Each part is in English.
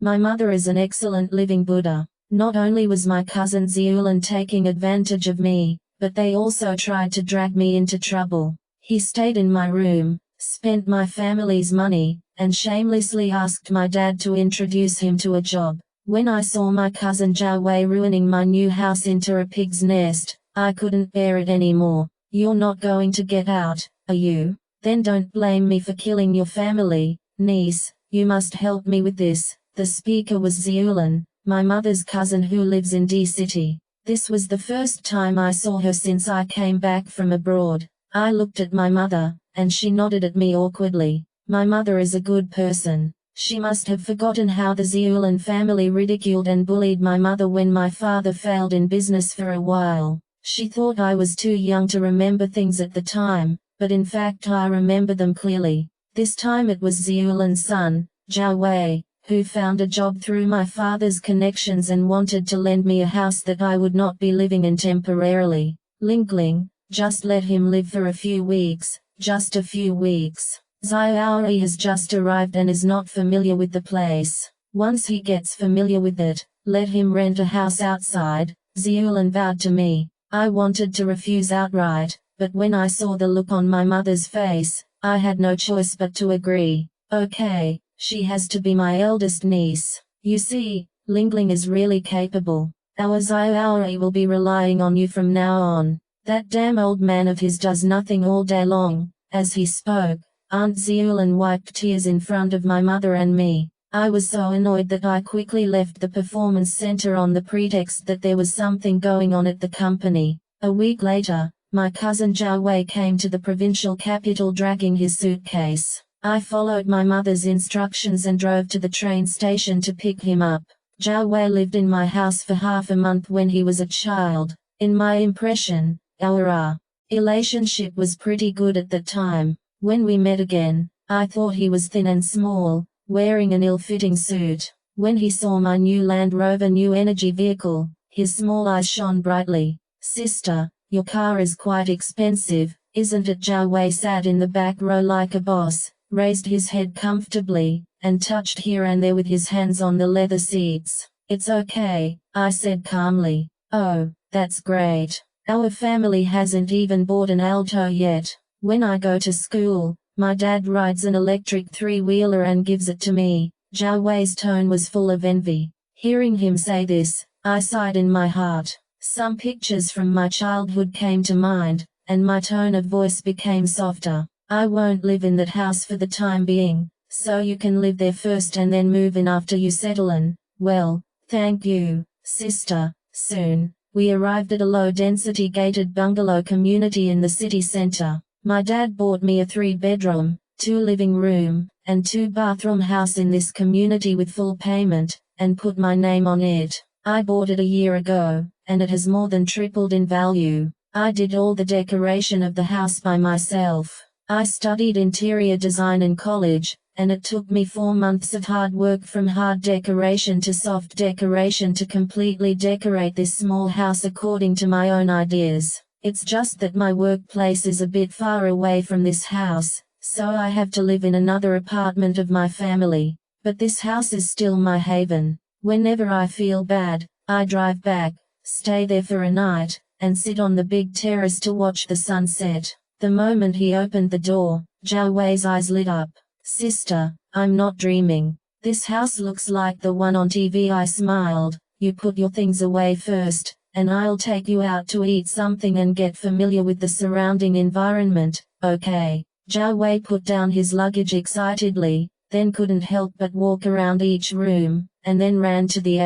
My mother is an excellent living Buddha. Not only was my cousin Zeulan taking advantage of me, but they also tried to drag me into trouble. He stayed in my room, spent my family's money, and shamelessly asked my dad to introduce him to a job. When I saw my cousin Zhao Wei ruining my new house into a pig's nest, I couldn't bear it anymore. You're not going to get out, are you? Then don't blame me for killing your family, niece. You must help me with this. The speaker was Zeulan, my mother's cousin who lives in D-City. This was the first time I saw her since I came back from abroad. I looked at my mother, and she nodded at me awkwardly. My mother is a good person. She must have forgotten how the Zeulan family ridiculed and bullied my mother when my father failed in business for a while. She thought I was too young to remember things at the time, but in fact I remember them clearly. This time it was Zeulan's son, Zhao Wei, who found a job through my father's connections and wanted to lend me a house that I would not be living in temporarily. Ling, just let him live for a few weeks, just a few weeks. Xiaoyi has just arrived and is not familiar with the place. Once he gets familiar with it, let him rent a house outside, Zeulan vowed to me. I wanted to refuse outright, but when I saw the look on my mother's face, I had no choice but to agree. Okay, she has to be my eldest niece. You see, Ling is really capable. Our Xiaoyi will be relying on you from now on. That damn old man of his does nothing all day long. As he spoke, Aunt Zeulan wiped tears in front of my mother and me. I was so annoyed that I quickly left the performance center on the pretext that there was something going on at the company. A week later, my cousin Zhao Wei came to the provincial capital dragging his suitcase. I followed my mother's instructions and drove to the train station to pick him up. Zhao Wei lived in my house for half a month when he was a child. In my impression, our relationship was pretty good at the time. When we met again, I thought he was thin and small, wearing an ill-fitting suit. When he saw my new Land Rover New Energy vehicle, his small eyes shone brightly. Sister, your car is quite expensive, isn't it? Zhao Wei sat in the back row like a boss, raised his head comfortably, and touched here and there with his hands on the leather seats. It's okay, I said calmly. Oh, that's great. Our family hasn't even bought an Alto yet. When I go to school, my dad rides an electric three-wheeler and gives it to me. Zhao Wei's tone was full of envy. Hearing him say this, I sighed in my heart. Some pictures from my childhood came to mind, and my tone of voice became softer. I won't live in that house for the time being, so you can live there first and then move in after you settle in. Well, thank you, sister. Soon, we arrived at a low-density gated bungalow community in the city center. My dad bought me a 3-bedroom, 2-living-room, and 2-bathroom house in this community with full payment, and put my name on it. I bought it a year ago, and it has more than tripled in value. I did all the decoration of the house by myself. I studied interior design in college, and it took me 4 months of hard work from hard decoration to soft decoration to completely decorate this small house according to my own ideas. It's just that my workplace is a bit far away from this house, so I have to live in another apartment of my family. But this house is still my haven. Whenever I feel bad, I drive back, stay there for a night, and sit on the big terrace to watch the sunset. The moment he opened the door, Zhao Wei's eyes lit up. Sister, I'm not dreaming. This house looks like the one on TV. I smiled. You put your things away first, and I'll take you out to eat something and get familiar with the surrounding environment, okay? Zhao Wei put down his luggage excitedly, then couldn't help but walk around each room, and then ran to the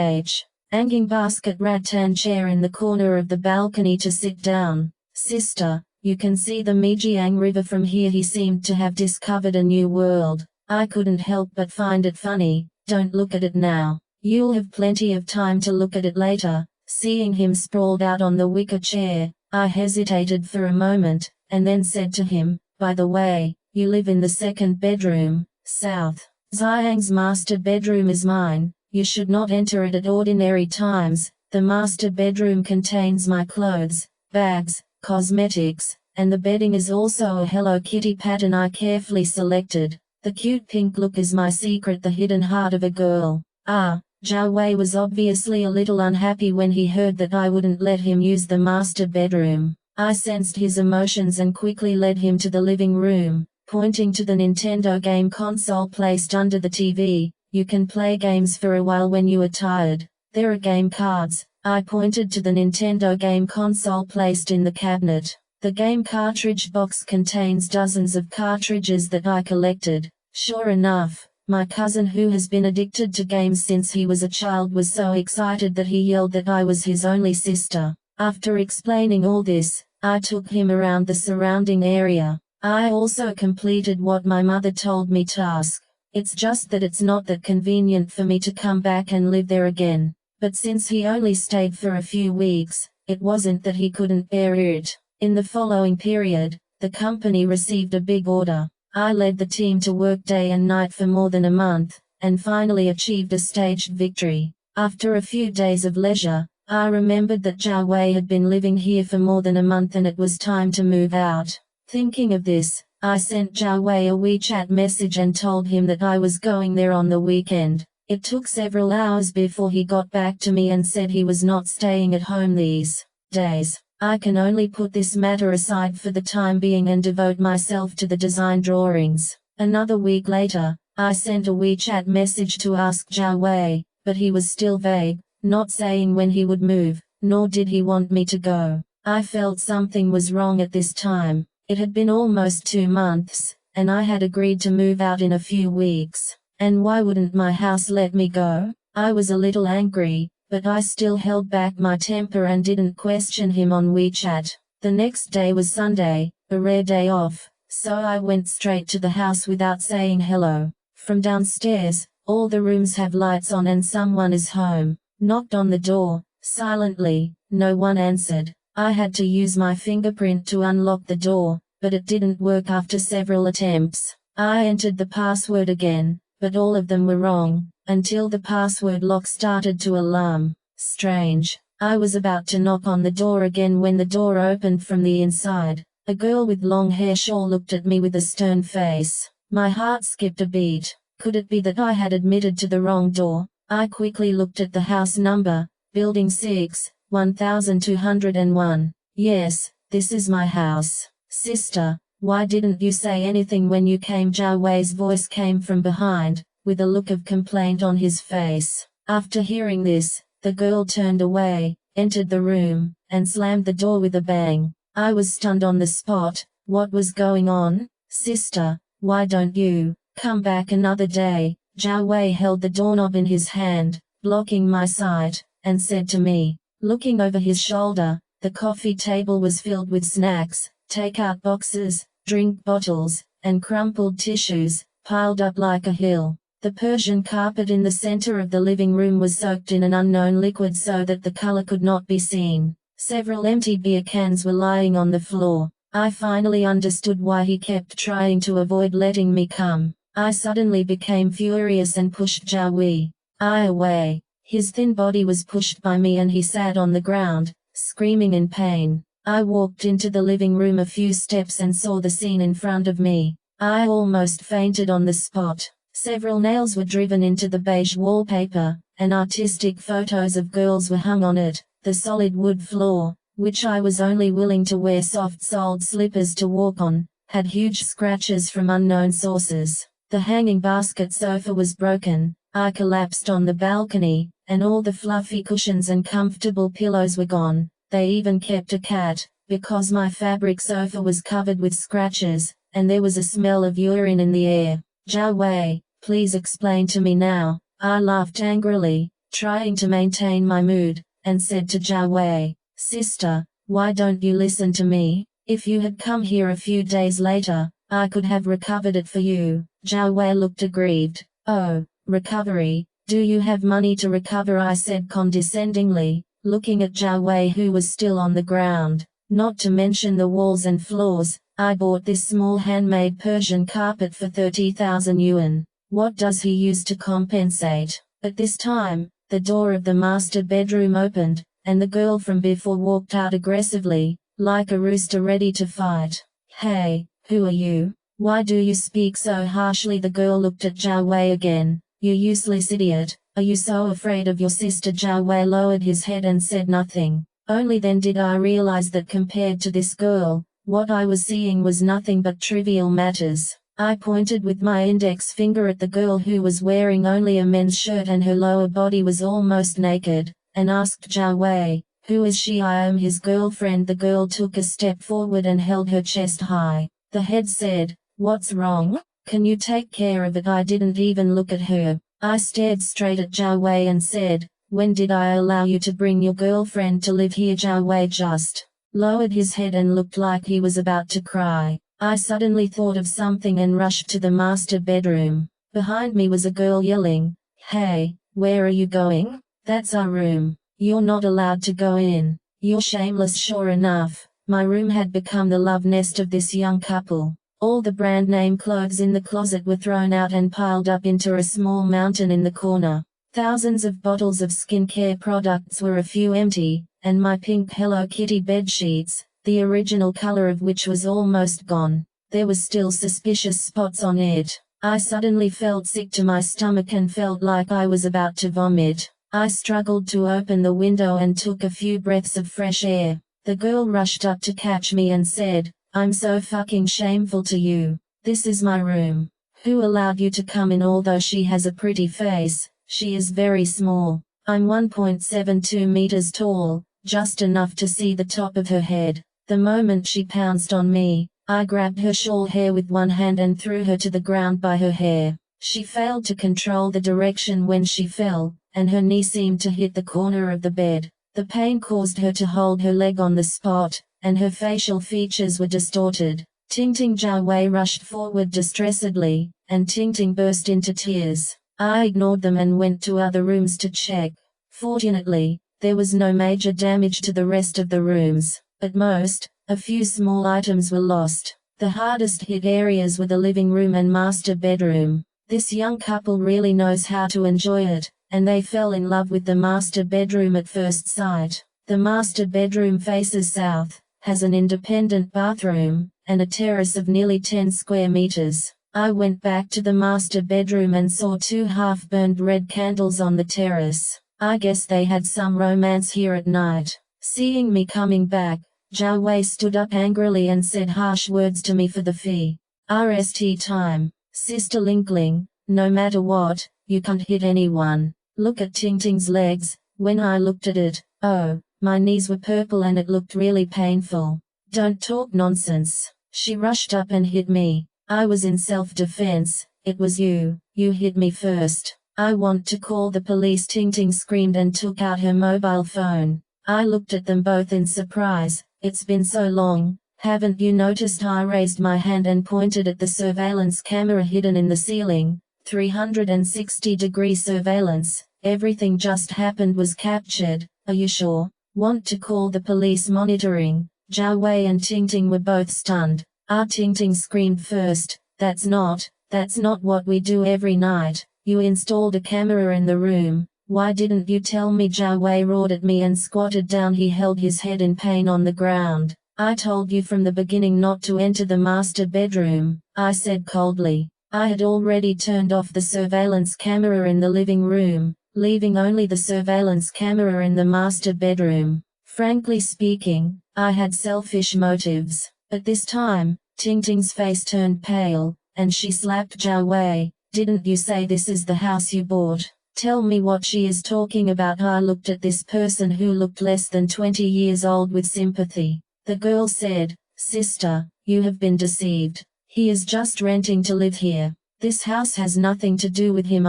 hanging basket rattan chair in the corner of the balcony to sit down. Sister, you can see the Mijiang River from here. He seemed to have discovered a new world. I couldn't help but find it funny. Don't look at it now. You'll have plenty of time to look at it later. Seeing him sprawled out on the wicker chair, I hesitated for a moment, and then said to him, by the way, you live in the 2nd bedroom, south. Xiang's master bedroom is mine. You should not enter it at ordinary times. The master bedroom contains my clothes, bags, cosmetics, and the bedding is also a Hello Kitty pattern I carefully selected. The cute pink look is my secret, the hidden heart of a girl. Zhao Wei was obviously a little unhappy when he heard that I wouldn't let him use the master bedroom. I sensed his emotions and quickly led him to the living room, pointing to the Nintendo game console placed under the TV. You can play games for a while when you are tired. There are game cards. I pointed to the Nintendo game console placed in the cabinet. The game cartridge box contains dozens of cartridges that I collected. Sure enough, my cousin, who has been addicted to games since he was a child, was so excited that he yelled that I was his only sister. After explaining all this, I took him around the surrounding area. I also completed what my mother told me task. It's just that it's not that convenient for me to come back and live there again. But since he only stayed for a few weeks, it wasn't that he couldn't bear it. In the following period, the company received a big order. I led the team to work day and night for more than a month, and finally achieved a staged victory. After a few days of leisure, I remembered that Zhao Wei had been living here for more than a month and it was time to move out. Thinking of this, I sent Zhao Wei a WeChat message and told him that I was going there on the weekend. It took several hours before he got back to me and said he was not staying at home these days. I can only put this matter aside for the time being and devote myself to the design drawings. Another week later, I sent a WeChat message to ask Zhao Wei, but he was still vague, not saying when he would move, nor did he want me to go. I felt something was wrong at this time. It had been almost 2 months, and I had agreed to move out in a few weeks. And why wouldn't my house let me go? I was a little angry, but I still held back my temper and didn't question him on WeChat. The next day was Sunday, a rare day off, so I went straight to the house without saying hello. From downstairs, all the rooms have lights on and someone is home. Knocked on the door, silently, no one answered. I had to use my fingerprint to unlock the door, but it didn't work after several attempts. I entered the password again, but all of them were wrong, until the password lock started to alarm. Strange. I was about to knock on the door again when the door opened from the inside. A girl with long hair shawl looked at me with a stern face. My heart skipped a beat. Could it be that I had admitted to the wrong door? I quickly looked at the house number, Building 6, 1201. Yes, this is my house. Sister, why didn't you say anything when you came? Zhao Wei's voice came from behind, with a look of complaint on his face. After hearing this, the girl turned away, entered the room, and slammed the door with a bang. I was stunned on the spot. What was going on? Sister, why don't you come back another day? Zhao Wei held the doorknob in his hand, blocking my sight, and said to me, looking over his shoulder, the coffee table was filled with snacks, take-out boxes, drink bottles, and crumpled tissues, piled up like a hill. The Persian carpet in the center of the living room was soaked in an unknown liquid so that the color could not be seen. Several empty beer cans were lying on the floor. I finally understood why he kept trying to avoid letting me come. I suddenly became furious and pushed Zhao Wei away. His thin body was pushed by me and he sat on the ground, screaming in pain. I walked into the living room a few steps and saw the scene in front of me. I almost fainted on the spot. Several nails were driven into the beige wallpaper, and artistic photos of girls were hung on it. The solid wood floor, which I was only willing to wear soft-soled slippers to walk on, had huge scratches from unknown sources. The hanging basket sofa was broken. I collapsed on the balcony, and all the fluffy cushions and comfortable pillows were gone. They even kept a cat, because my fabric sofa was covered with scratches, and there was a smell of urine in the air. Zhao Wei, please explain to me now. I laughed angrily, trying to maintain my mood, and said to Zhao Wei, Sister, why don't you listen to me? If you had come here a few days later, I could have recovered it for you. Zhao Wei looked aggrieved. Oh, recovery, do you have money to recover? I said condescendingly, looking at Zhao Wei who was still on the ground. Not to mention the walls and floors, I bought this small handmade Persian carpet for 30,000 yuan. What does he use to compensate? At this time, the door of the master bedroom opened, and the girl from before walked out aggressively, like a rooster ready to fight. Hey, who are you? Why do you speak so harshly? The girl looked at Zhao Wei again. You useless idiot. Are you so afraid of your sister? Zhao Wei lowered his head and said nothing. Only then did I realize that compared to this girl, what I was seeing was nothing but trivial matters. I pointed with my index finger at the girl who was wearing only a men's shirt and her lower body was almost naked, and asked Zhao Wei, "Who is she?" "I am his girlfriend." The girl took a step forward and held her chest high. The head said, "What's wrong? Can you take care of it?" I didn't even look at her. I stared straight at Zhao Wei and said, "When did I allow you to bring your girlfriend to live here?" Zhao Wei just lowered his head and looked like he was about to cry. I suddenly thought of something and rushed to the master bedroom. Behind me was a girl yelling, "Hey, where are you going? That's our room. You're not allowed to go in. You're shameless." Sure enough, my room had become the love nest of this young couple. All the brand name clothes in the closet were thrown out and piled up into a small mountain in the corner. Thousands of bottles of skincare products were a few empty, and my pink Hello Kitty bedsheets, the original color of which was almost gone. There was still suspicious spots on it. I suddenly felt sick to my stomach and felt like I was about to vomit. I struggled to open the window and took a few breaths of fresh air. The girl rushed up to catch me and said, "I'm so fucking shameful to you. This is my room. Who allowed you to come in?" Although she has a pretty face, she is very small. I'm 1.72 meters tall, just enough to see the top of her head. The moment she pounced on me, I grabbed her shawl hair with one hand and threw her to the ground by her hair. She failed to control the direction when she fell, and her knee seemed to hit the corner of the bed. The pain caused her to hold her leg on the spot, and her facial features were distorted. Ting Zhao Wei rushed forward distressedly, and Ting burst into tears. I ignored them and went to other rooms to check. Fortunately, there was no major damage to the rest of the rooms. At most, a few small items were lost. The hardest hit areas were the living room and master bedroom. This young couple really knows how to enjoy it, and they fell in love with the master bedroom at first sight. The master bedroom faces south, has an independent bathroom, and a terrace of nearly 10 square meters. I went back to the master bedroom and saw 2 half-burned red candles on the terrace. I guess they had some romance here at night. Seeing me coming back, Zhao Wei stood up angrily and said harsh words to me for the fee. "RST time, Sister Linkling, no matter what, you can't hit anyone." Look at Ting's legs. When I looked at it, oh, my knees were purple and it looked really painful. "Don't talk nonsense." She rushed up and hit me. I was in self-defense. "It was you hit me first. I want to call the police." Ting screamed and took out her mobile phone. I looked at them both in surprise. "It's been so long, haven't you noticed?" I raised my hand and pointed at the surveillance camera hidden in the ceiling. 360-degree surveillance. Everything just happened was captured. "Are you sure? Want to call the police?" "Monitoring." Zhao Wei and Ting were both stunned. Ting screamed first, That's not what we do every night. You installed a camera in the room. Why didn't you tell me?" Zhao Wei roared at me and squatted down. He held his head in pain on the ground. "I told you from the beginning not to enter the master bedroom," I said coldly. I had already turned off the surveillance camera in the living room, leaving only the surveillance camera in the master bedroom. Frankly speaking, I had selfish motives. At this time, Ting's face turned pale, and she slapped Zhao Wei. "Didn't you say this is the house you bought? Tell me what she is talking about." I looked at this person who looked less than 20 years old with sympathy. The girl said, "Sister, you have been deceived. He is just renting to live here. This house has nothing to do with him."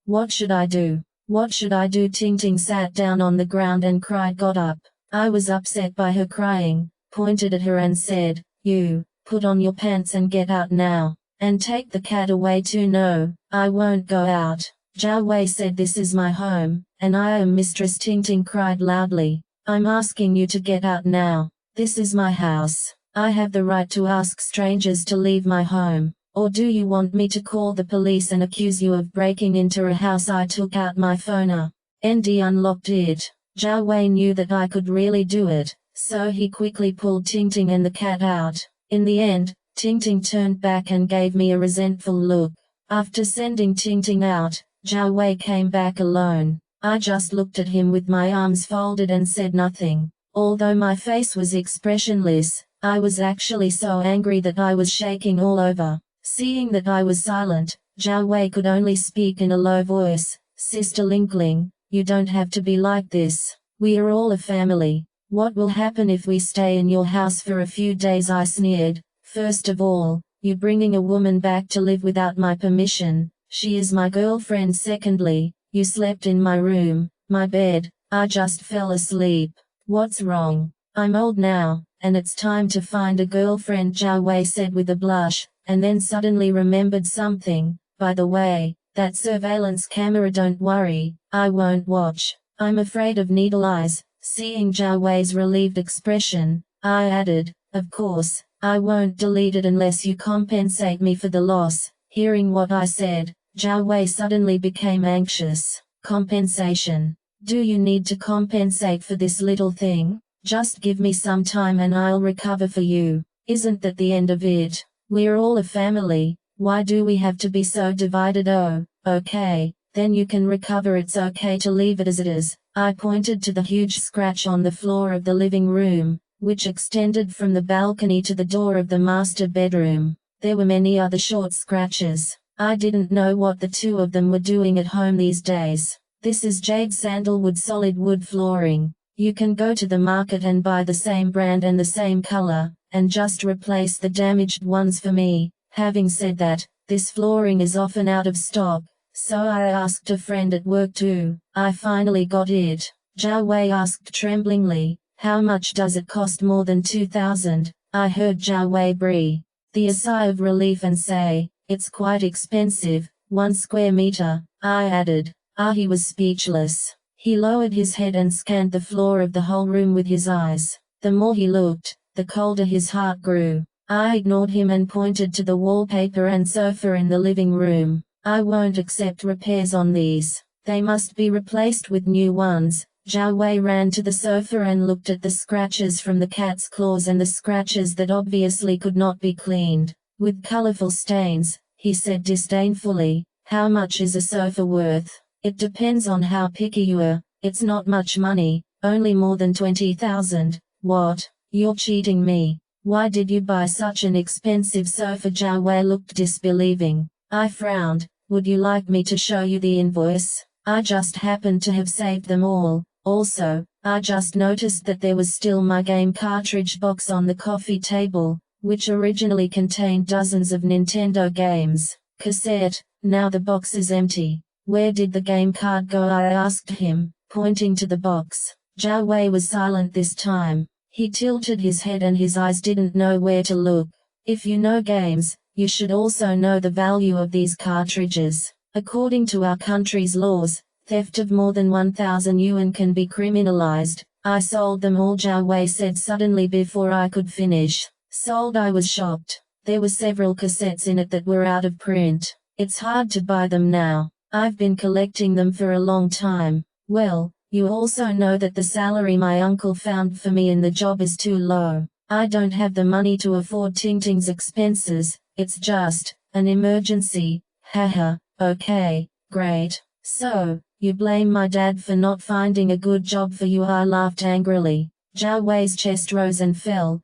What should I do? What should I do?" Ting sat down on the ground and got up. I was upset by her crying, pointed at her and said, "You, put on your pants and get out now. And take the cat away too." "No, I won't go out." Zhao Wei said, "This is my home, and I am mistress." Ting cried loudly. "I'm asking you to get out now. This is my house. I have the right to ask strangers to leave my home. Or do you want me to call the police and accuse you of breaking into a house?" I took out my phone and unlocked it. Zhao Wei knew that I could really do it, so he quickly pulled Ting and the cat out. In the end, Ting turned back and gave me a resentful look. After sending Ting out, Zhao Wei came back alone. I just looked at him with my arms folded and said nothing. Although my face was expressionless, I was actually so angry that I was shaking all over. Seeing that I was silent, Zhao Wei could only speak in a low voice. Sister Linkling, you don't have to be like this. We are all a family. What will happen if we stay in your house for a few days? I sneered. First of all, you bringing a woman back to live without my permission. She is my girlfriend. Secondly, you slept in my room, my bed. I just fell asleep. What's wrong? I'm old now, and it's time to find a girlfriend, Zhao Wei said with a blush, and then suddenly remembered something. By the way, that surveillance camera, don't worry, I won't watch. I'm afraid of needle eyes. Seeing Zhao Wei's relieved expression, I added, of course, I won't delete it unless you compensate me for the loss. Hearing what I said, Zhao Wei suddenly became anxious. Compensation? Do you need to compensate for this little thing? Just give me some time and I'll recover for you. Isn't that the end of it? We're all a family. Why do we have to be so divided? Oh, okay, then you can recover. It's okay to leave it as it is. I pointed to the huge scratch on the floor of the living room, which extended from the balcony to the door of the master bedroom. There were many other short scratches. I didn't know what the two of them were doing at home these days. This is jade sandalwood solid wood flooring. You can go to the market and buy the same brand and the same color, and just replace the damaged ones for me. Having said that, this flooring is often out of stock, so I asked a friend at work too. I finally got it. Zhao Wei asked tremblingly, how much does it cost? More than 2,000. I heard Zhao Wei breathe a sigh of relief and say, it's quite expensive. 1 square meter. I added. He was speechless. He lowered his head and scanned the floor of the whole room with his eyes. The more he looked, the colder his heart grew. I ignored him and pointed to the wallpaper and sofa in the living room. I won't accept repairs on these. They must be replaced with new ones. Zhao Wei ran to the sofa and looked at the scratches from the cat's claws and the scratches that obviously could not be cleaned. With colorful stains, he said disdainfully, how much is a sofa worth? It depends on how picky you are. It's not much money, only more than 20,000. What? You're cheating me. Why did you buy such an expensive sofa? Zhao Wei looked disbelieving. I frowned. Would you like me to show you the invoice? I just happened to have saved them all. Also, I just noticed that there was still my game cartridge box on the coffee table, which originally contained dozens of Nintendo games. Cassette. Now the box is empty. Where did the game card go? I asked him, pointing to the box. Zhao Wei was silent this time. He tilted his head and his eyes didn't know where to look. If you know games, you should also know the value of these cartridges. According to our country's laws, theft of more than 1,000 yuan can be criminalized. I sold them all, Zhao Wei said suddenly before I could finish. Sold? I was shocked. There were several cassettes in it that were out of print. It's hard to buy them now. I've been collecting them for a long time. Well, you also know that the salary my uncle found for me in the job is too low. I don't have the money to afford Tingting's expenses. It's just an emergency. Haha, okay, great. So, you blame my dad for not finding a good job for you? I laughed angrily. Zhao Wei's chest rose and fell.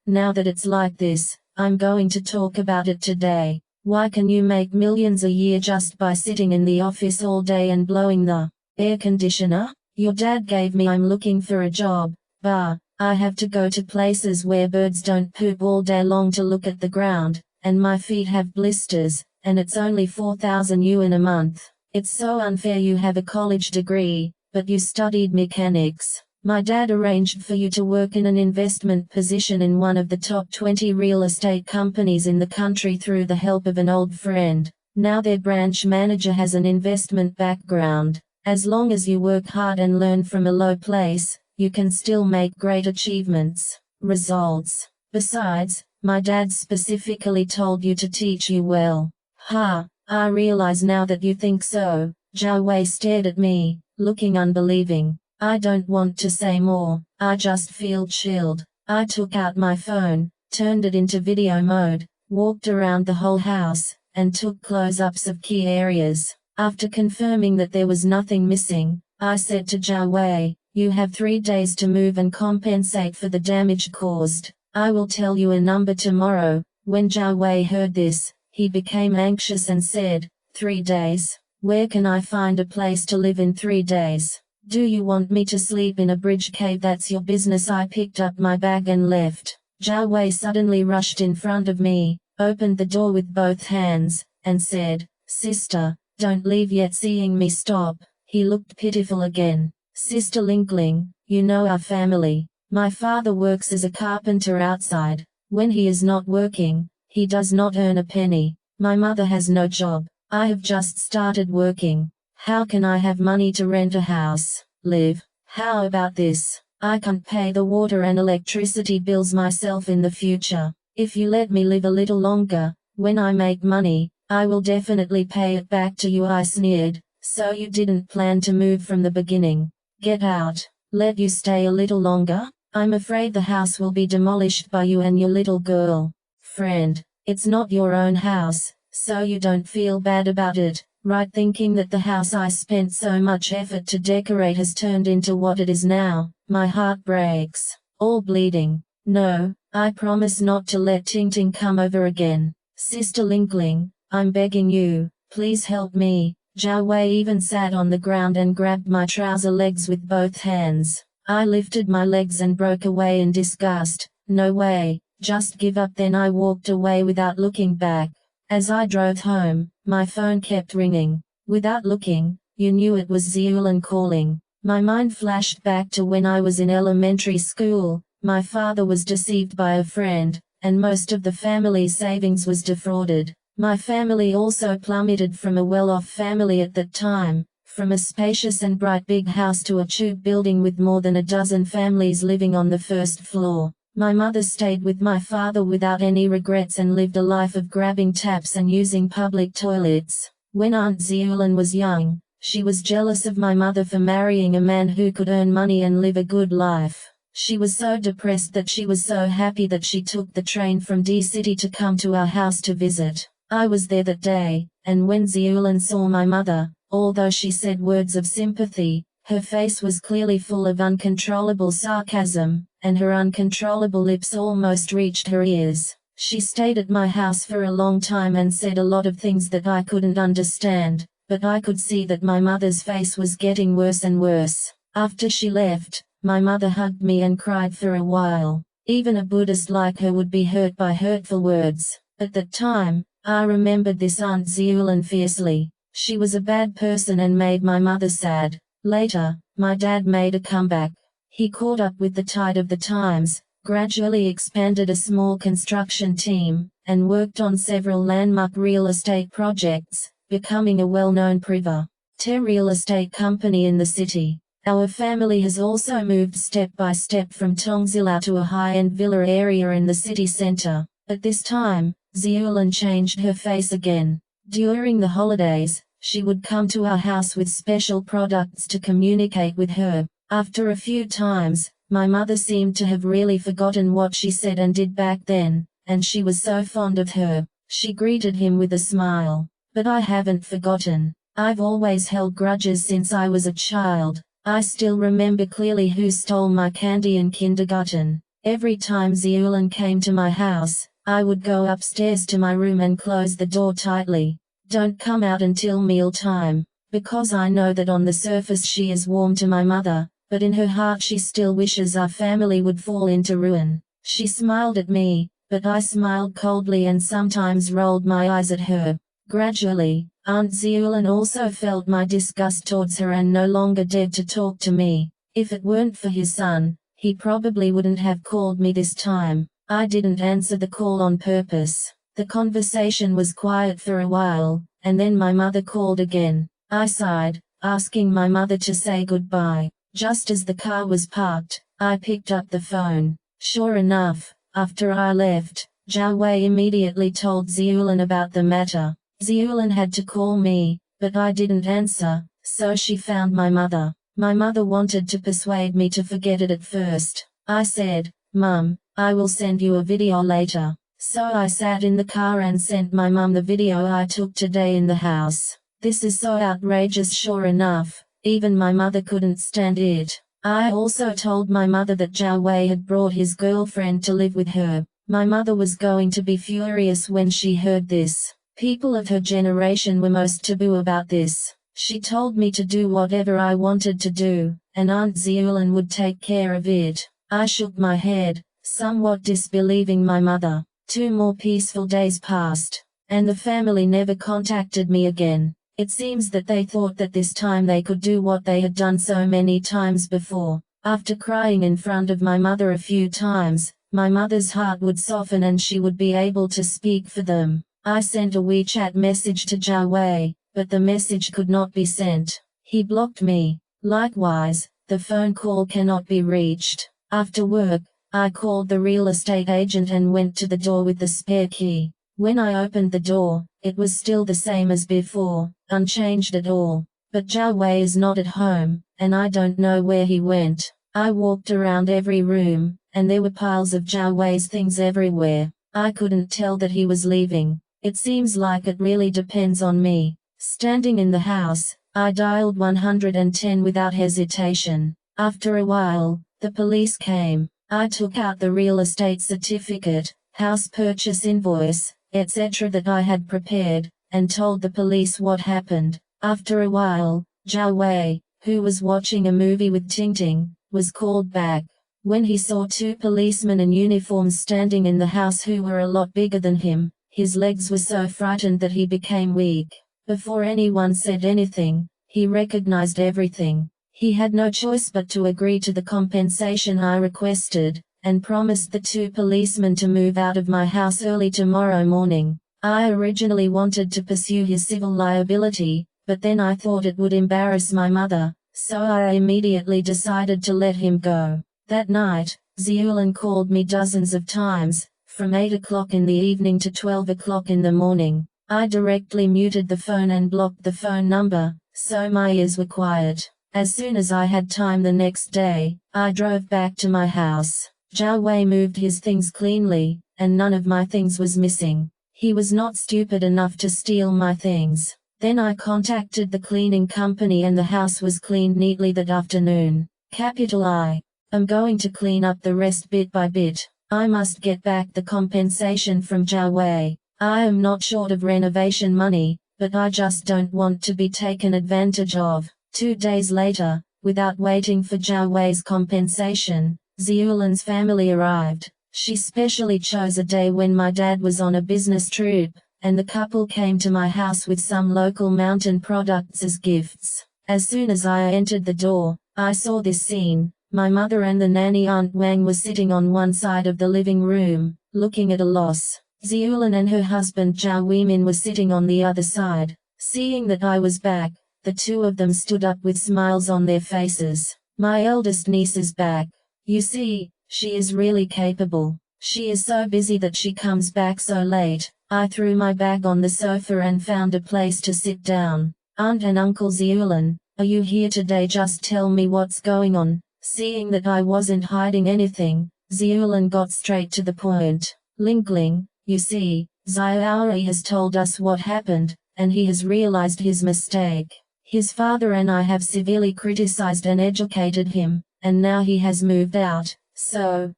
Now that it's like this, I'm going to talk about it today. Why can you make millions a year just by sitting in the office all day and blowing the air conditioner? Your dad gave me. I'm looking for a job. I have to go to places where birds don't poop all day long to look at the ground, and my feet have blisters, and it's only 4,000 yuan a month. It's so unfair. You have a college degree, but you studied mechanics. My dad arranged for you to work in an investment position in one of the top 20 real estate companies in the country through the help of an old friend. Now their branch manager has an investment background. As long as you work hard and learn from a low place, you can still make great achievements. Results. Besides, my dad specifically told you to teach you well. I realize now that you think so. Zhao Wei stared at me, looking unbelieving. I don't want to say more, I just feel chilled. I took out my phone, turned it into video mode, walked around the whole house, and took close-ups of key areas. After confirming that there was nothing missing, I said to Zhao Wei, "You have 3 days to move and compensate for the damage caused. I will tell you a number tomorrow." When Zhao Wei heard this, he became anxious and said, 3 days? Where can I find a place to live in 3 days? Do you want me to sleep in a bridge cave? That's your business. I picked up my bag and left. Zhao Wei suddenly rushed in front of me, opened the door with both hands, and said, "Sister, don't leave yet." Seeing me stop, he looked pitiful again. "Sister Linkling, you know our family. My father works as a carpenter outside. When he is not working, he does not earn a penny. My mother has no job. I have just started working. How can I have money to rent a house, live? How about this? I can't pay the water and electricity bills myself in the future. If you let me live a little longer, when I make money, I will definitely pay it back to you." I sneered. "So you didn't plan to move from the beginning? Get out. Let you stay a little longer? I'm afraid the house will be demolished by you and your little girl. Friend, it's not your own house, so you don't feel bad about it, right? Thinking that the house I spent so much effort to decorate has turned into what it is now. My heart breaks. All bleeding. No, I promise not to let Ting Ting come over again. Sister Linkling, I'm begging you, please help me." Zhao Wei even sat on the ground and grabbed my trouser legs with both hands. I lifted my legs and broke away in disgust. "No way, just give up." Then I walked away without looking back. As I drove home, my phone kept ringing. Without looking, you knew it was Ziulan calling. My mind flashed back to when I was in elementary school. My father was deceived by a friend, and most of the family's savings was defrauded. My family also plummeted from a well-off family at that time, from a spacious and bright big house to a tube building with more than a dozen families living on the first floor. My mother stayed with my father without any regrets and lived a life of grabbing taps and using public toilets. When Aunt Ziulan was young, she was jealous of my mother for marrying a man who could earn money and live a good life. She was so depressed that she was so happy that she took the train from D-City to come to our house to visit. I was there that day, and when Ziulan saw my mother, although she said words of sympathy, her face was clearly full of uncontrollable sarcasm, and her uncontrollable lips almost reached her ears. She stayed at my house for a long time and said a lot of things that I couldn't understand, but I could see that my mother's face was getting worse and worse. After she left, my mother hugged me and cried for a while. Even a Buddhist like her would be hurt by hurtful words. At that time, I remembered this Aunt Ziulan fiercely. She was a bad person and made my mother sad. Later, my dad made a comeback. He caught up with the tide of the times, gradually expanded a small construction team, and worked on several landmark real estate projects, becoming a well-known private real estate company in the city. Our family has also moved step by step from Tongzilao to a high-end villa area in the city center. At this time, Ziulan changed her face again. During the holidays, she would come to our house with special products to communicate with her. After a few times, my mother seemed to have really forgotten what she said and did back then, and she was so fond of her. She greeted him with a smile. "But I haven't forgotten. I've always held grudges since I was a child. I still remember clearly who stole my candy in kindergarten. Every time Ziulan came to my house, I would go upstairs to my room and close the door tightly. Don't come out until mealtime, because I know that on the surface she is warm to my mother, but in her heart she still wishes our family would fall into ruin." She smiled at me, but I smiled coldly and sometimes rolled my eyes at her. Gradually, Aunt Ziulan also felt my disgust towards her and no longer dared to talk to me. If it weren't for his son, he probably wouldn't have called me this time. I didn't answer the call on purpose. The conversation was quiet for a while, and then my mother called again. I sighed, asking my mother to say goodbye. Just as the car was parked, I picked up the phone. Sure enough, after I left, Zhao Wei immediately told Ziulan about the matter. Ziulan had to call me, but I didn't answer, so she found my mother. My mother wanted to persuade me to forget it at first. I said, "Mum, I will send you a video later." So I sat in the car and sent my mum the video I took today in the house. This is so outrageous. Sure enough, even my mother couldn't stand it. I also told my mother that Zhao Wei had brought his girlfriend to live with her. My mother was going to be furious when she heard this. People of her generation were most taboo about this. She told me to do whatever I wanted to do, and Aunt Ziyulan would take care of it. I shook my head, somewhat disbelieving my mother. 2 more peaceful days passed, and the family never contacted me again. It seems that they thought that this time they could do what they had done so many times before. After crying in front of my mother a few times, my mother's heart would soften and she would be able to speak for them. I sent a WeChat message to Zhao Wei, but the message could not be sent. He blocked me. Likewise, the phone call cannot be reached. After work, I called the real estate agent and went to the door with the spare key. When I opened the door, it was still the same as before, unchanged at all. But Zhao Wei is not at home, and I don't know where he went. I walked around every room, and there were piles of Zhao Wei's things everywhere. I couldn't tell that he was leaving. It seems like it really depends on me. Standing in the house, I dialed 110 without hesitation. After a while, the police came. I took out the real estate certificate, house purchase invoice, etc. that I had prepared, and told the police what happened. After a while, Zhao Wei, who was watching a movie with Tingting, was called back. When he saw 2 policemen in uniforms standing in the house who were a lot bigger than him, his legs were so frightened that he became weak. Before anyone said anything, he recognized everything. He had no choice but to agree to the compensation I requested, and promised the 2 policemen to move out of my house early tomorrow morning. I originally wanted to pursue his civil liability, but then I thought it would embarrass my mother, so I immediately decided to let him go. That night, Ziyulan called me dozens of times, from 8 o'clock in the evening to 12 o'clock in the morning. I directly muted the phone and blocked the phone number, so my ears were quiet. As soon as I had time the next day, I drove back to my house. Zhao Wei moved his things cleanly, and none of my things was missing. He was not stupid enough to steal my things. Then I contacted the cleaning company and the house was cleaned neatly that afternoon. Capital I. I'm going to clean up the rest bit by bit. I must get back the compensation from Zhao Wei. I am not short of renovation money, but I just don't want to be taken advantage of. 2 days later, without waiting for Zhao Wei's compensation, Ziyulan's family arrived. She specially chose a day when my dad was on a business trip, and the couple came to my house with some local mountain products as gifts. As soon as I entered the door, I saw this scene. My mother and the nanny Aunt Wang were sitting on one side of the living room, looking at a loss. Ziyulan and her husband Zhao Weimin were sitting on the other side. Seeing that I was back, the 2 of them stood up with smiles on their faces. My eldest niece is back. You see, she is really capable. She is so busy that she comes back so late. I threw my bag on the sofa and found a place to sit down. Aunt and Uncle Ziyulan, are you here today? Just tell me what's going on. Seeing that I wasn't hiding anything, Ziyulan got straight to the point. Lingling, you see, Xiaori has told us what happened, and he has realized his mistake. His father and I have severely criticized and educated him, and now he has moved out, so,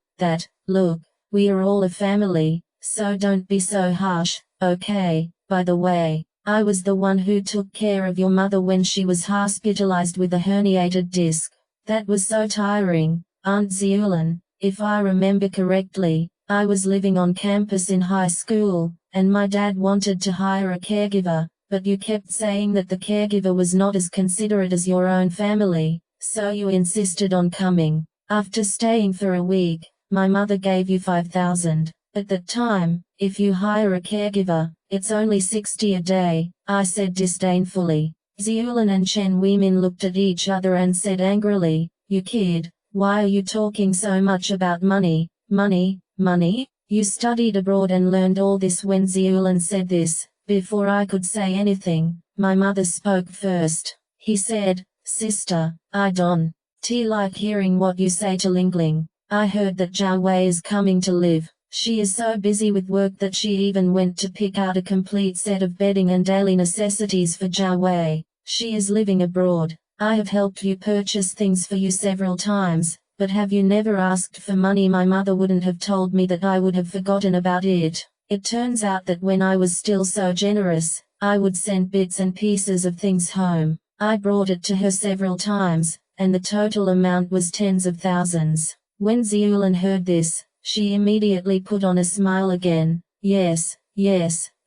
look, we are all a family, so don't be so harsh, okay? By the way, I was the one who took care of your mother when she was hospitalized with a herniated disc. That was so tiring, Aunt Ziyulan. If I remember correctly, I was living on campus in high school, and my dad wanted to hire a caregiver, but you kept saying that the caregiver was not as considerate as your own family, so you insisted on coming. After staying for a week, my mother gave you 5,000. At that time, if you hire a caregiver, it's only 60 a day, I said disdainfully. Ziyulan and Chen Weimin looked at each other and said angrily, you kid, why are you talking so much about money? Money? You studied abroad and learned all this. When Ziyulan said this, before I could say anything, my mother spoke first. He said, sister, I don't like hearing what you say to Lingling. I heard that Zhao Wei is coming to live. She is so busy with work that she even went to pick out a complete set of bedding and daily necessities for Zhao Wei. She is living abroad. I have helped you purchase things for you several times, but have you never asked for money? My mother wouldn't have told me that. I would have forgotten about it. It turns out that when I was still so generous, I would send bits and pieces of things home. I brought it to her several times, and the total amount was tens of thousands. When Ziulan heard this, she immediately put on a smile again. Yes,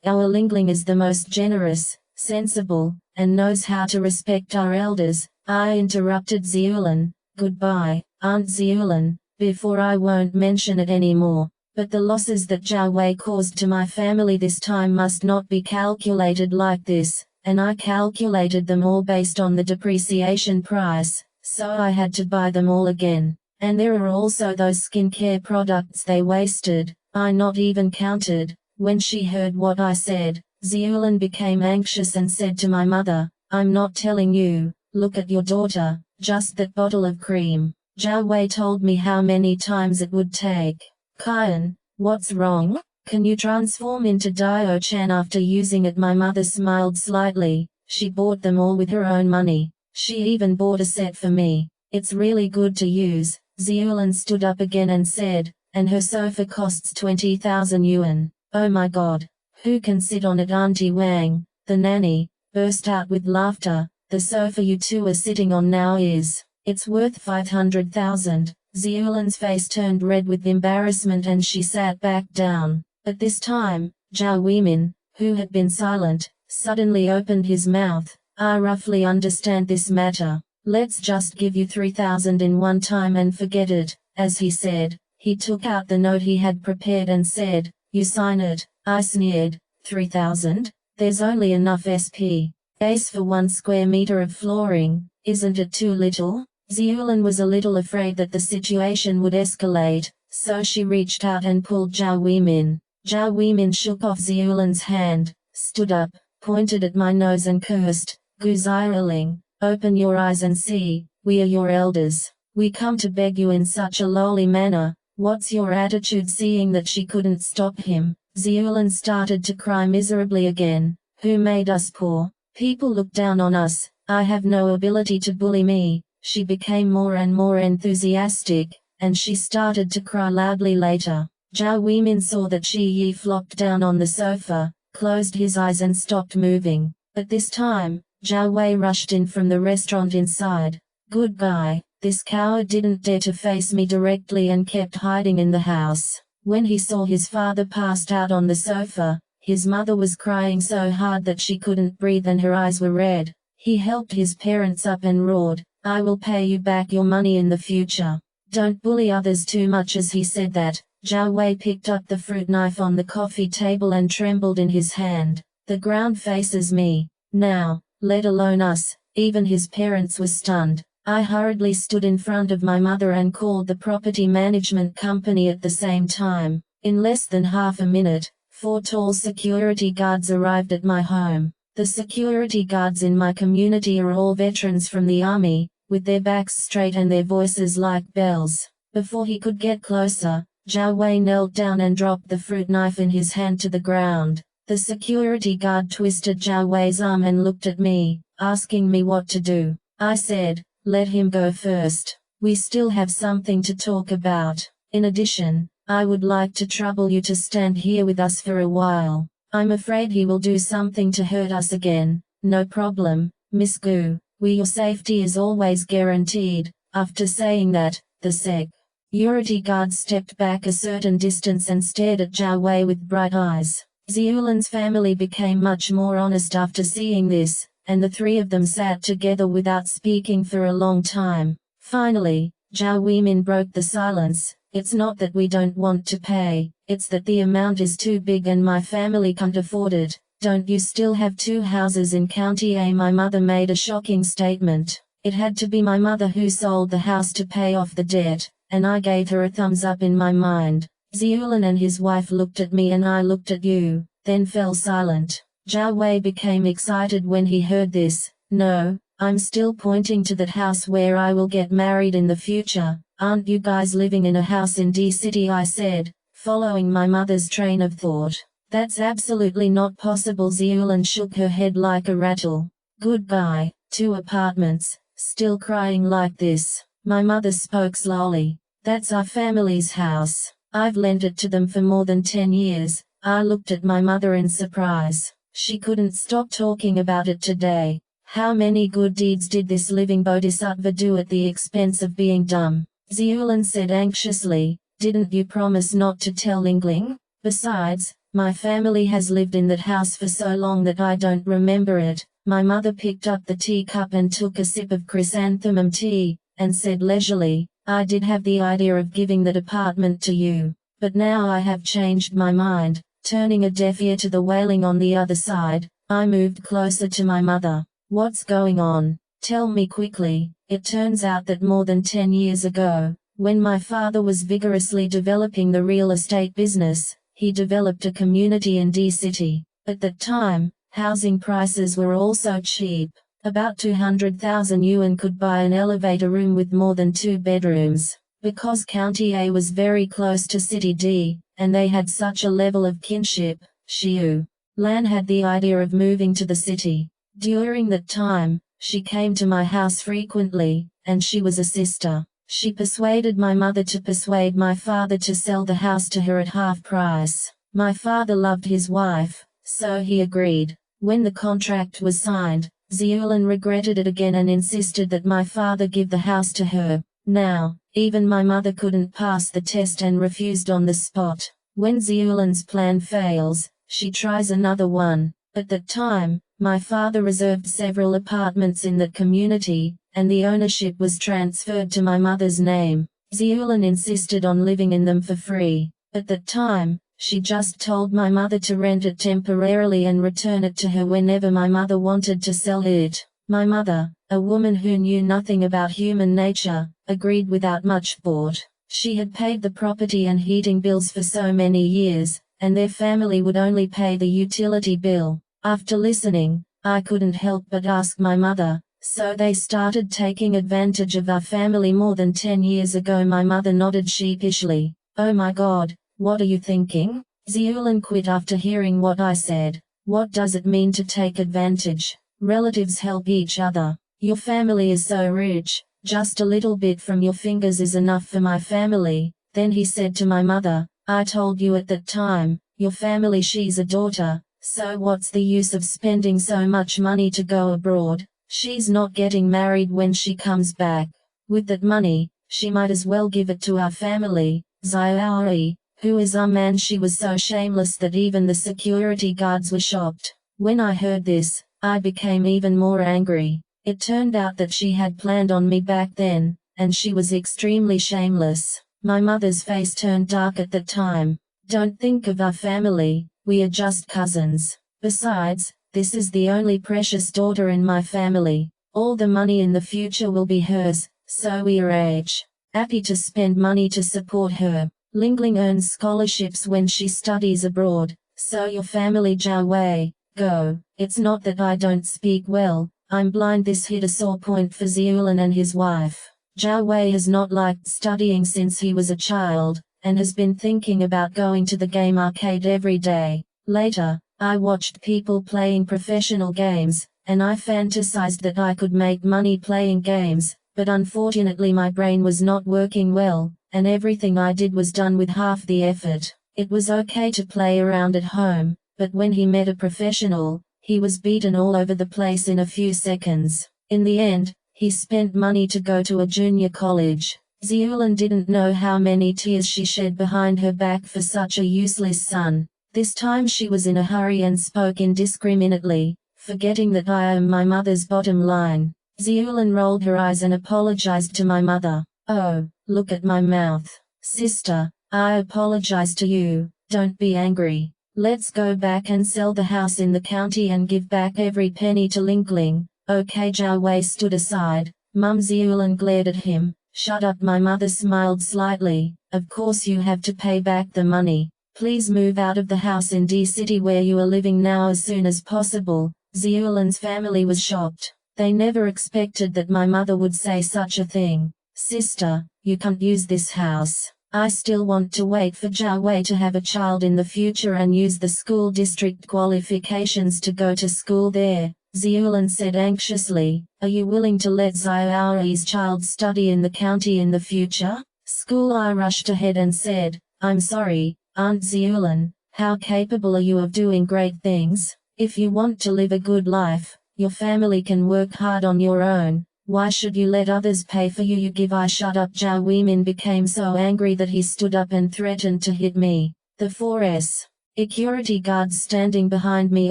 our Lingling is the most generous, sensible, and knows how to respect our elders. I interrupted Ziulan. Goodbye, Aunt Ziulan, before I won't mention it anymore. But the losses that Zhao Wei caused to my family this time must not be calculated like this, and I calculated them all based on the depreciation price, so I had to buy them all again. And there are also those skincare products they wasted, I not even counted. When she heard what I said, Ziulan became anxious and said to my mother, I'm not telling you, look at your daughter, just that bottle of cream. Zhao Wei told me how many times it would take. Kian, what's wrong? Can you transform into Dio-chan after using it? My mother smiled slightly. She bought them all with her own money. She even bought a set for me. It's really good to use. Ziulan stood up again and said, and her sofa costs 20,000 yuan. Oh my god. Who can sit on it? Auntie Wang, the nanny, burst out with laughter. The sofa you two are sitting on now it's worth 500,000. Ziulan's face turned red with embarrassment and she sat back down. At this time, Zhao Weimin, who had been silent, suddenly opened his mouth. I roughly understand this matter. Let's just give you 3,000 in one time and forget it. As he said, he took out the note he had prepared and said, you sign it. I sneered. 3,000? There's only enough space for 1 square meter of flooring. Isn't it too little? Ziulan was a little afraid that the situation would escalate, so she reached out and pulled Zhao Weimin. Zhao Weimin shook off Ziulan's hand, stood up, pointed at my nose and cursed, Gu Xiaoling, open your eyes and see, we are your elders. We come to beg you in such a lowly manner. What's your attitude? Seeing that she couldn't stop him, Ziulan started to cry miserably again. Who made us poor? People look down on us. I have no ability to bully me. She became more and more enthusiastic, and she started to cry loudly later. Zhao Weimin saw that Shi Yi flopped down on the sofa, closed his eyes and stopped moving. At this time, Zhao Wei rushed in from the restaurant inside. Good guy, this coward didn't dare to face me directly and kept hiding in the house. When he saw his father passed out on the sofa, his mother was crying so hard that she couldn't breathe and her eyes were red. He helped his parents up and roared, I will pay you back your money in the future. Don't bully others too much. As he said that, Zhao Wei picked up the fruit knife on the coffee table and trembled in his hand. The ground faces me. Now, let alone us. Even his parents were stunned. I hurriedly stood in front of my mother and called the property management company at the same time. In less than half a minute, 4 tall security guards arrived at my home. The security guards in my community are all veterans from the army, with their backs straight and their voices like bells. Before he could get closer, Zhao Wei knelt down and dropped the fruit knife in his hand to the ground. The security guard twisted Zhao Wei's arm and looked at me, asking me what to do. I said, let him go first. We still have something to talk about. In addition, I would like to trouble you to stand here with us for a while. I'm afraid he will do something to hurt us again. No problem, Miss Gu. Your safety is always guaranteed. After saying that, the security guard stepped back a certain distance and stared at Zhao Wei with bright eyes. Ziulan's family became much more honest after seeing this, and the 3 of them sat together without speaking for a long time. Finally, Zhao Weimin broke the silence. It's not that we don't want to pay, it's that the amount is too big and my family can't afford it. Don't you still have 2 houses in County A? My mother made a shocking statement. It had to be my mother who sold the house to pay off the debt, and I gave her a thumbs up in my mind. Ziulan and his wife looked at me and I looked at you, then fell silent. Zhao Wei became excited when he heard this. No, I'm still pointing to that house where I will get married in the future. Aren't you guys living in a house in D City? I said. following my mother's train of thought. That's absolutely not possible. Zeulin shook her head like a rattle. Goodbye, 2 apartments, still crying like this. My mother spoke slowly. That's our family's house. I've lent it to them for more than 10 years. I looked at my mother in surprise. She couldn't stop talking about it today. How many good deeds did this living bodhisattva do at the expense of being dumb? Zeulin said anxiously, didn't you promise not to tell Lingling? Besides, my family has lived in that house for so long that I don't remember it. My mother picked up the teacup and took a sip of chrysanthemum tea, and said leisurely, I did have the idea of giving that apartment to you, but now I have changed my mind. Turning a deaf ear to the wailing on the other side, I moved closer to my mother. What's going on? Tell me quickly. It turns out that more than 10 years ago, when my father was vigorously developing the real estate business, he developed a community in D-City. At that time, housing prices were also cheap. About 200,000 yuan could buy an elevator room with more than 2 bedrooms. Because County A was very close to City D, and they had such a level of kinship, Xiu Lan had the idea of moving to the city. During that time, she came to my house frequently, and she was a sister. She persuaded my mother to persuade my father to sell the house to her at half price. My father loved his wife, so he agreed. When the contract was signed, Zeulin regretted it again and insisted that my father give the house to her. Now, even my mother couldn't pass the test and refused on the spot. When Zeulin's plan fails, she tries another one. At that time, my father reserved several apartments in that community, and the ownership was transferred to my mother's name. Zeulin insisted on living in them for free. At that time, she just told my mother to rent it temporarily and return it to her whenever my mother wanted to sell it. My mother, a woman who knew nothing about human nature, agreed without much thought. She had paid the property and heating bills for so many years, and their family would only pay the utility bill. After listening, I couldn't help but ask my mother, so they started taking advantage of our family more than 10 years ago. My mother nodded sheepishly. Oh my God, what are you thinking? Zeulin quit after hearing what I said. What does it mean to take advantage? Relatives help each other. Your family is so rich, just a little bit from your fingers is enough for my family. Then he said to my mother, I told you at that time, your family, she's a daughter, so what's the use of spending so much money to go abroad? She's not getting married when she comes back. With that money, she might as well give it to our family. Xiaoyi, who is our man? She was so shameless that even the security guards were shocked. When I heard this, I became even more angry. It turned out that she had planned on me back then, and she was extremely shameless. My mother's face turned dark at that time. Don't think of our family, we are just cousins. Besides, this is the only precious daughter in my family. All the money in the future will be hers, so we are happy to spend money to support her. Lingling earns scholarships when she studies abroad, so your family, Zhao Wei, go. It's not that I don't speak well, I'm blind. This hit a sore point for Zeulin and his wife. Zhao Wei has not liked studying since he was a child, and has been thinking about going to the game arcade every day. Later, I watched people playing professional games, and I fantasized that I could make money playing games, but unfortunately my brain was not working well, and everything I did was done with half the effort. It was okay to play around at home, but when he met a professional, he was beaten all over the place in a few seconds. In the end, he spent money to go to a junior college. Zeulin didn't know how many tears she shed behind her back for such a useless son. This time she was in a hurry and spoke indiscriminately, forgetting that I am my mother's bottom line. Zeulin rolled her eyes and apologized to my mother. Oh, look at my mouth. Sister, I apologize to you, don't be angry. Let's go back and sell the house in the county and give back every penny to Lingling. Okay. Zhao Wei stood aside. Mum. Zeulin glared at him. Shut up. My mother smiled slightly. Of course you have to pay back the money. Please move out of the house in D-City where you are living now as soon as possible. Zeulin's family was shocked. They never expected that my mother would say such a thing. Sister, you can't use this house. I still want to wait for Jia Wei to have a child in the future and use the school district qualifications to go to school there, Ziulan said anxiously. Are you willing to let Xiaoyi's child study in the county in the future? School I rushed ahead and said, I'm sorry, Aunt Ziulan, how capable are you of doing great things? If you want to live a good life, your family can work hard on your own. Why should you let others pay for you? You give I shut up. Zhao Weimin became so angry that he stood up and threatened to hit me. The 4S security guards standing behind me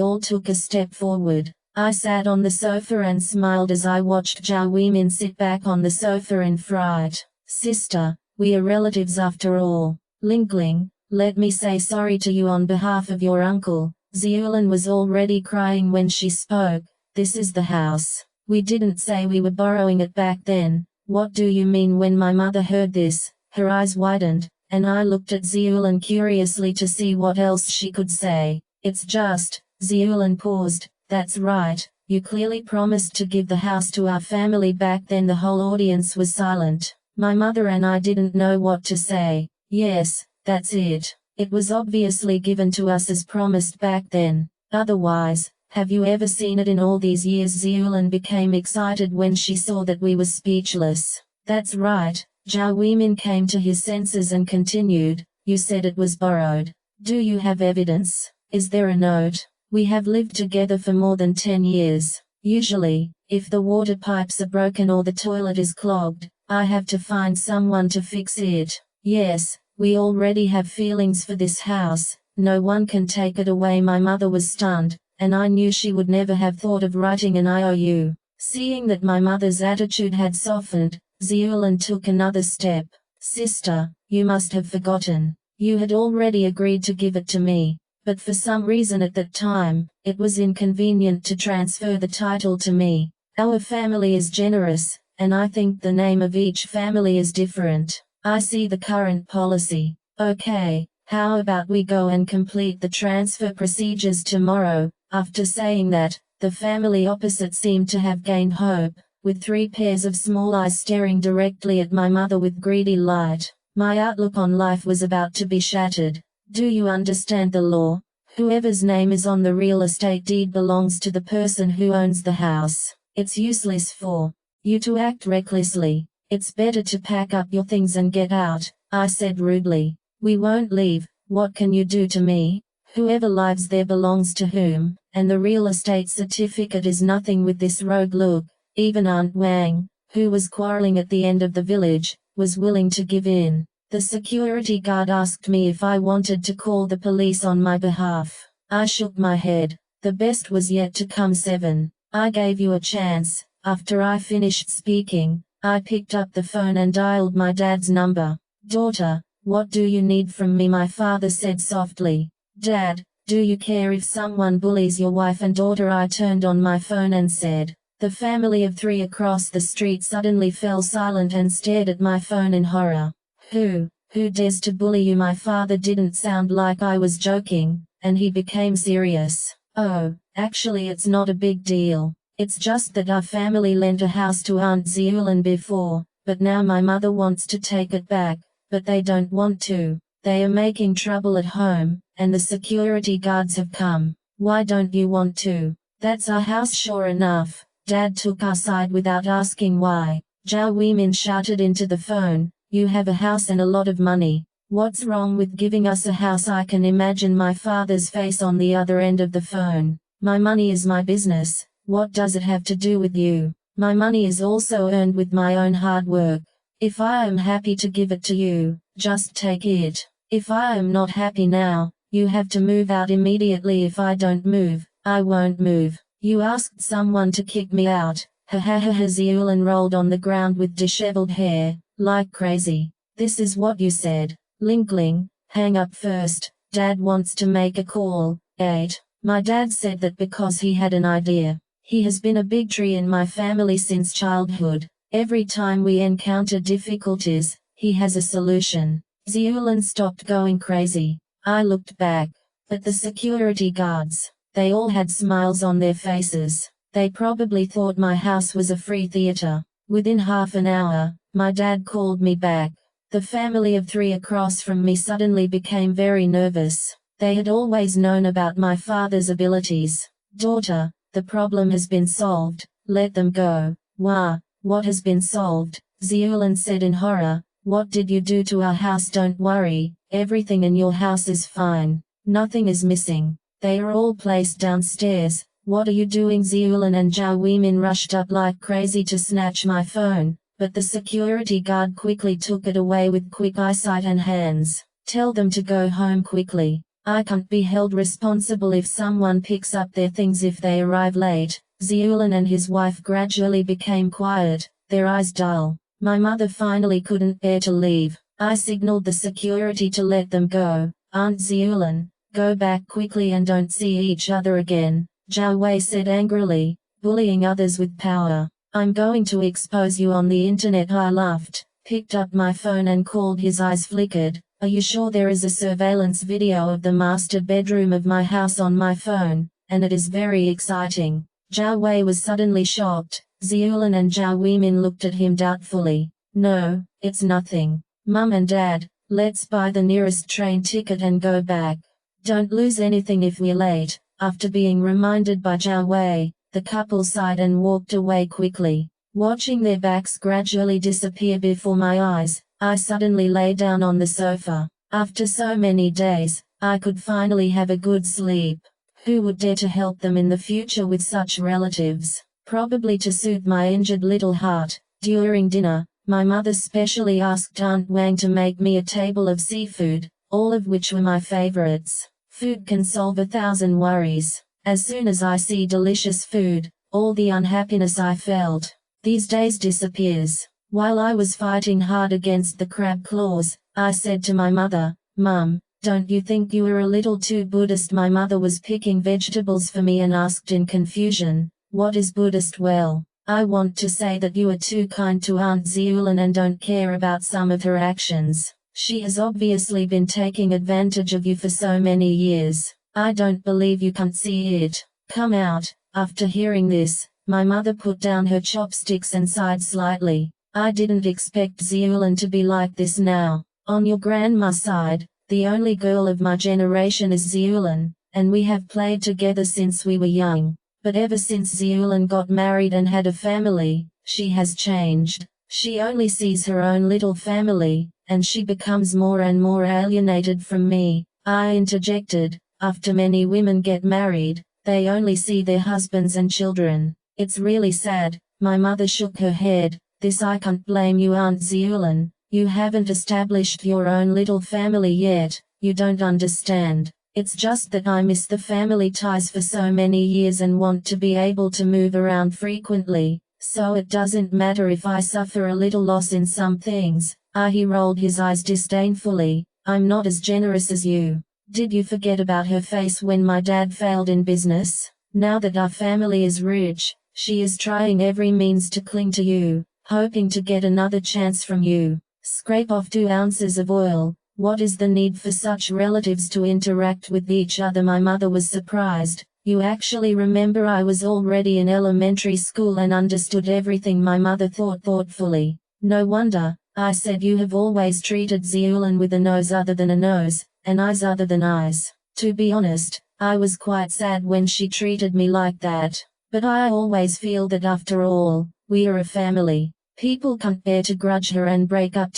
all took a step forward. I sat on the sofa and smiled as I watched Zhao Weimin sit back on the sofa in fright. Sister, we are relatives after all. Lingling, let me say sorry to you on behalf of your uncle. Ziulan was already crying when she spoke. This is the house. We didn't say we were borrowing it back then. What do you mean? When my mother heard this, her eyes widened, and I looked at Ziulan curiously to see what else she could say. It's just, Ziulan paused, that's right, you clearly promised to give the house to our family back then. The whole audience was silent. My mother and I didn't know what to say. Yes, that's it. It was obviously given to us as promised back then. Otherwise, have you ever seen it in all these years? Ziulan became excited when she saw that we were speechless. That's right, Zhao Weimin came to his senses and continued, you said it was borrowed. Do you have evidence? Is there a note? We have lived together for more than 10 years. Usually, if the water pipes are broken or the toilet is clogged, I have to find someone to fix it. Yes, we already have feelings for this house. No one can take it away. My mother was stunned, and I knew she would never have thought of writing an IOU. Seeing that my mother's attitude had softened, Ziulan took another step. Sister, you must have forgotten. You had already agreed to give it to me, but for some reason at that time, it was inconvenient to transfer the title to me. Our family is generous, and I think the name of each family is different. I see the current policy. Okay, how about we go and complete the transfer procedures tomorrow? After saying that, the family opposite seemed to have gained hope, with 3 pairs of small eyes staring directly at my mother with greedy light. My outlook on life was about to be shattered. Do you understand the law? Whoever's name is on the real estate deed belongs to the person who owns the house. It's useless for you to act recklessly. It's better to pack up your things and get out, I said rudely. We won't leave. What can you do to me? Whoever lives there belongs to whom, and the real estate certificate is nothing with this rogue look. Even Aunt Wang, who was quarreling at the end of the village, was willing to give in. The security guard asked me if I wanted to call the police on my behalf. I shook my head. The best was yet to come. 7. I gave you a chance. After I finished speaking, I picked up the phone and dialed my dad's number. Daughter, what do you need from me? My father said softly. Dad, do you care if someone bullies your wife and daughter? I turned on my phone and said. The family of 3 across the street suddenly fell silent and stared at my phone in horror. Who dares to bully you? My father didn't sound like I was joking, and he became serious. Oh, actually it's not a big deal. It's just that our family lent a house to Aunt Ziulan before, but now my mother wants to take it back, but they don't want to. They are making trouble at home, and the security guards have come. Why don't you want to? That's our house. Sure enough, Dad took our side without asking why. Zhao Weimin shouted into the phone, you have a house and a lot of money. What's wrong with giving us a house? I can imagine my father's face on the other end of the phone. My money is my business. What does it have to do with you? My money is also earned with my own hard work. If I am happy to give it to you, just take it. If I am not happy now, you have to move out immediately. If I don't move, I won't move. You asked someone to kick me out. Ha ha ha ha. Ziulan rolled on the ground with disheveled hair, like crazy. This is what you said. Lingling, hang up first. Dad wants to make a call. 8. My dad said that because he had an idea. He has been a big tree in my family since childhood. Every time we encounter difficulties, he has a solution. Ziulan stopped going crazy. I looked back. At the security guards. They all had smiles on their faces. They probably thought my house was a free theater. Within half an hour, my dad called me back. The family of 3 across from me suddenly became very nervous. They had always known about my father's abilities. Daughter, the problem has been solved, let them go. Wah, what has been solved? Zeulin said in horror. What did you do to our house? Don't worry, everything in your house is fine. Nothing is missing. They are all placed downstairs. What are you doing? Zeulin and Zhao Weimin rushed up like crazy to snatch my phone, but the security guard quickly took it away with quick eyesight and hands. Tell them to go home quickly. I can't be held responsible if someone picks up their things if they arrive late. Zeulin and his wife gradually became quiet, their eyes dull. My mother finally couldn't bear to leave. I signaled the security to let them go. Aunt Zeulin, go back quickly and don't see each other again, Zhao Wei said angrily, bullying others with power. I'm going to expose you on the internet. I laughed, picked up my phone and called. His eyes flickered. Are you sure? There is a surveillance video of the master bedroom of my house on my phone, and it is very exciting. Zhao Wei was suddenly shocked. Zeulin and Zhao Weimin looked at him doubtfully. No, it's nothing. Mum and Dad, let's buy the nearest train ticket and go back. Don't lose anything if we're late. After being reminded by Zhao Wei, the couple sighed and walked away quickly. Watching their backs gradually disappear before my eyes, I suddenly lay down on the sofa. After so many days, I could finally have a good sleep. Who would dare to help them in the future with such relatives? Probably to soothe my injured little heart. During dinner, my mother specially asked Aunt Wang to make me a table of seafood, all of which were my favorites. Food can solve 1,000 worries. As soon as I see delicious food, all the unhappiness I felt these days disappears. While I was fighting hard against the crab claws, I said to my mother, Mum, don't you think you are a little too Buddhist? My mother was picking vegetables for me and asked in confusion, what is Buddhist? Well, I want to say that you are too kind to Aunt Zeulin and don't care about some of her actions. She has obviously been taking advantage of you for so many years. I don't believe you can't see it. Come out. After hearing this, my mother put down her chopsticks and sighed slightly. I didn't expect Zeulin to be like this now. On your grandma's side, the only girl of my generation is Zeulin, and we have played together since we were young. But ever since Zeulin got married and had a family, she has changed. She only sees her own little family, and she becomes more and more alienated from me. I interjected, after many women get married, they only see their husbands and children. It's really sad. My mother shook her head. This I can't blame you, Aunt Zeulin. You haven't established your own little family yet. You don't understand. It's just that I miss the family ties for so many years and want to be able to move around frequently, so it doesn't matter if I suffer a little loss in some things. He rolled his eyes disdainfully. I'm not as generous as you. Did you forget about her face when my dad failed in business? Now that our family is rich, she is trying every means to cling to you, hoping to get another chance from you. Scrape off 2 ounces of oil. What is the need for such relatives to interact with each other? My mother was surprised. You actually remember I was already in elementary school and understood everything. My mother thought thoughtfully. No wonder, I said. You have always treated Zeulin with a nose other than a nose, and eyes other than eyes. To be honest, I was quite sad when she treated me like that. But I always feel that after all, we are a family. People can't bear to grudge her and break up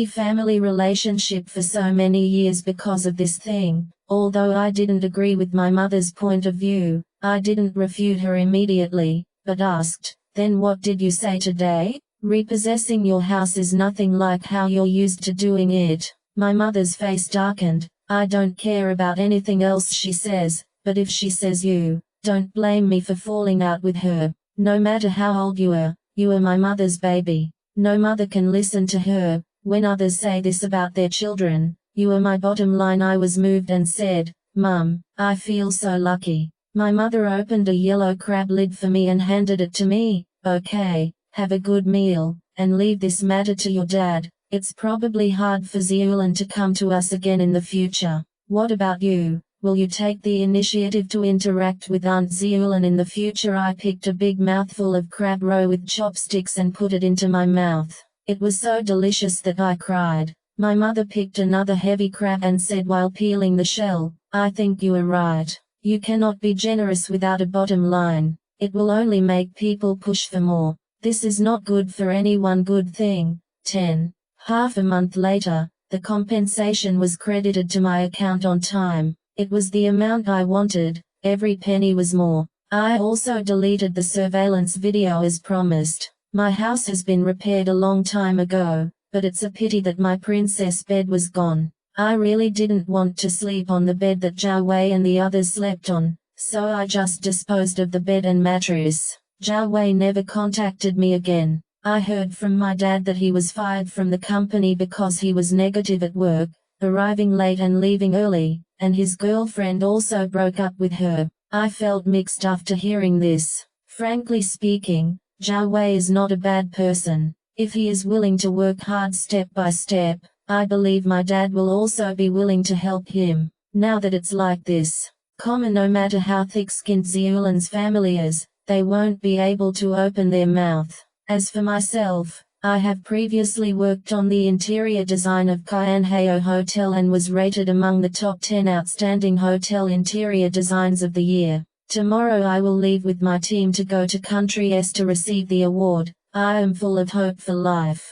family relationship for so many years because of this thing. Although I didn't agree with my mother's point of view, I didn't refute her immediately, but asked, then what did you say today? Repossessing your house is nothing like how you're used to doing it. My mother's face darkened. I don't care about anything else she says, but if she says you, don't blame me for falling out with her. No matter how old you are my mother's baby. No mother can listen to her. When others say this about their children, you are my bottom line. I was moved and said, Mum, I feel so lucky. My mother opened a yellow crab lid for me and handed it to me. Okay, have a good meal, and leave this matter to your dad. It's probably hard for Zeulin to come to us again in the future. What about you? Will you take the initiative to interact with Aunt Zeulin in the future? I picked a big mouthful of crab roe with chopsticks and put it into my mouth. It was so delicious that I cried. My mother picked another heavy crab and said while peeling the shell, "I think you are right. You cannot be generous without a bottom line. It will only make people push for more. This is not good for any one good thing." 10. Half a month later, the compensation was credited to my account on time. It was the amount I wanted, every penny was more. I also deleted the surveillance video as promised. My house has been repaired a long time ago, but it's a pity that my princess bed was gone. I really didn't want to sleep on the bed that Zhao Wei and the others slept on, so I just disposed of the bed and mattress. Zhao Wei never contacted me again. I heard from my dad that he was fired from the company because he was negative at work, arriving late and leaving early, and his girlfriend also broke up with her. I felt mixed after hearing this. Frankly speaking, Zhao Wei is not a bad person. If he is willing to work hard step by step, I believe my dad will also be willing to help him. Now that it's like this, no matter how thick-skinned Ziulin's family is, they won't be able to open their mouth. As for myself, I have previously worked on the interior design of Kaanheo Hotel and was rated among the top 10 outstanding hotel interior designs of the year. Tomorrow I will leave with my team to go to Country S to receive the award. I am full of hope for life.